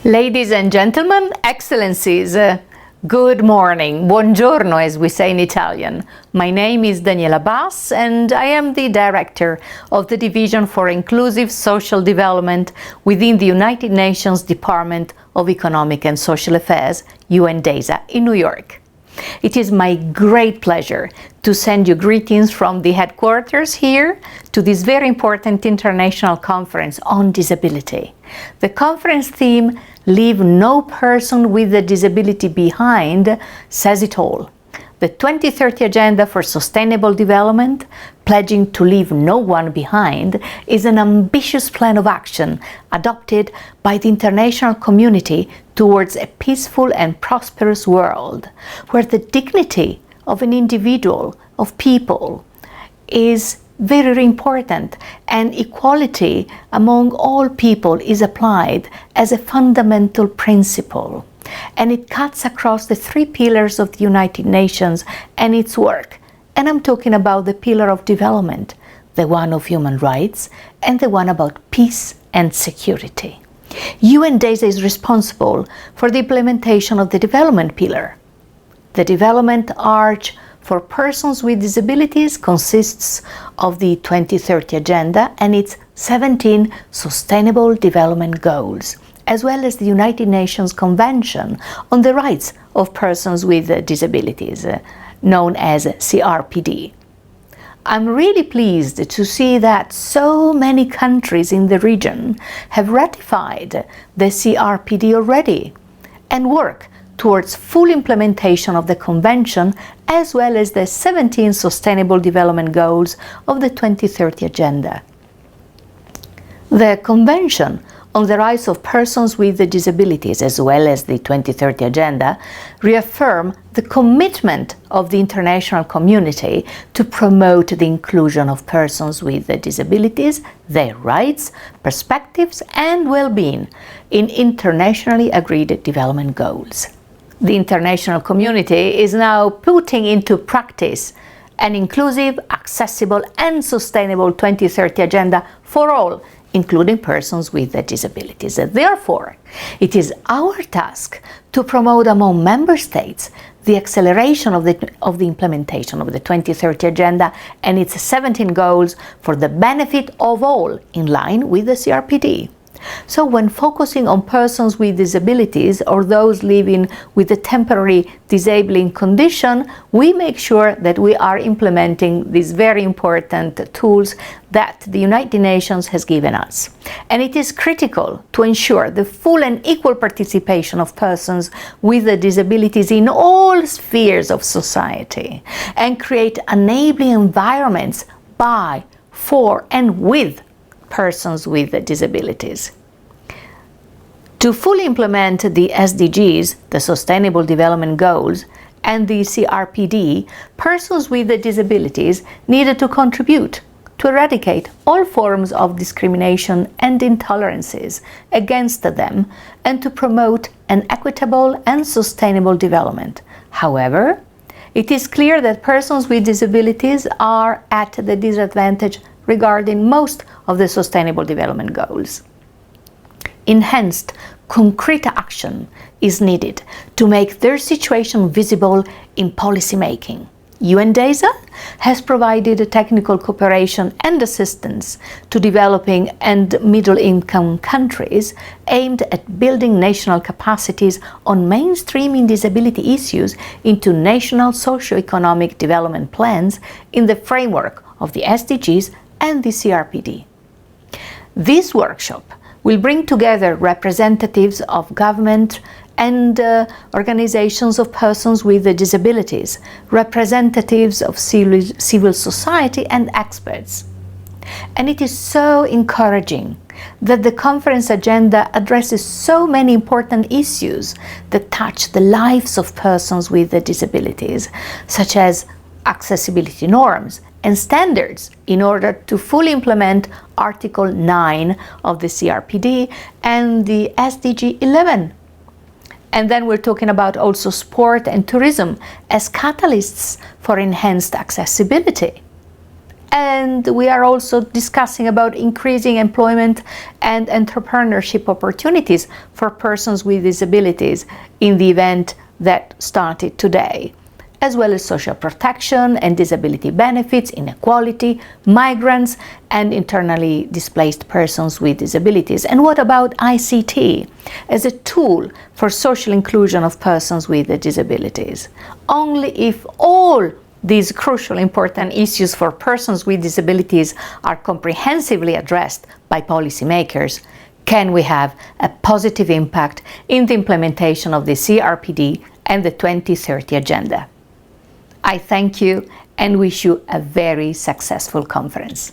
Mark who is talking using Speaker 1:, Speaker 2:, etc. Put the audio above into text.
Speaker 1: Ladies and gentlemen, excellencies, good morning, buongiorno as we say in Italian. My name is Daniela Bas and I am the Director of the Division for Inclusive Social Development within the United Nations Department of Economic and Social Affairs, DESA, in New York. It is my great pleasure to send you greetings from the headquarters here to this very important international conference on disability. The conference theme, Leave No Person with a Disability Behind, says it all. The 2030 Agenda for Sustainable Development, pledging to leave no one behind, is an ambitious plan of action adopted by the international community towards a peaceful and prosperous world, where the dignity of an individual, of people, is very important, and equality among all people is applied as a fundamental principle. And it cuts across the three pillars of the United Nations and its work. And I'm talking about the pillar of development, the one of human rights, and the one about peace and security. DESA is responsible for the implementation of the development pillar. The development arch for persons with disabilities consists of the 2030 Agenda and its 17 Sustainable Development Goals, as well as the United Nations Convention on the Rights of Persons with Disabilities, known as CRPD. I'm really pleased to see that so many countries in the region have ratified the CRPD already and work towards full implementation of the Convention as well as the 17 Sustainable Development Goals of the 2030 Agenda. The Convention on the Rights of Persons with Disabilities as well as the 2030 Agenda reaffirm the commitment of the international community to promote the inclusion of persons with disabilities, their rights, perspectives and well-being in internationally agreed development goals. The international community is now putting into practice an inclusive, accessible and sustainable 2030 Agenda for all, including persons with disabilities. Therefore, it is our task to promote among member states the acceleration of the implementation of the 2030 Agenda and its 17 goals for the benefit of all, in line with the CRPD. So when focusing on persons with disabilities or those living with a temporary disabling condition, we make sure that we are implementing these very important tools that the United Nations has given us. And it is critical to ensure the full and equal participation of persons with disabilities in all spheres of society and create enabling environments by, for and with persons with disabilities. To fully implement the SDGs, the Sustainable Development Goals, and the CRPD, persons with disabilities needed to contribute to eradicate all forms of discrimination and intolerances against them and to promote an equitable and sustainable development. However, it is clear that persons with disabilities are at the disadvantage regarding most of the Sustainable Development Goals. Enhanced, concrete action is needed to make their situation visible in policy making. DESA has provided technical cooperation and assistance to developing and middle-income countries aimed at building national capacities on mainstreaming disability issues into national socio-economic development plans in the framework of the SDGs and the CRPD. This workshop will bring together representatives of government and organizations of persons with disabilities, representatives of civil society and experts. And it is so encouraging that the conference agenda addresses so many important issues that touch the lives of persons with disabilities, such as accessibility norms and standards in order to fully implement Article 9 of the CRPD and the SDG 11. And then we're talking about also sport and tourism as catalysts for enhanced accessibility. And we are also discussing about increasing employment and entrepreneurship opportunities for persons with disabilities in the event that started today, as well as social protection and disability benefits, inequality, migrants, and internally displaced persons with disabilities. And what about ICT as a tool for social inclusion of persons with disabilities? Only if all these crucial, important issues for persons with disabilities are comprehensively addressed by policymakers can we have a positive impact in the implementation of the CRPD and the 2030 Agenda. I thank you and wish you a very successful conference.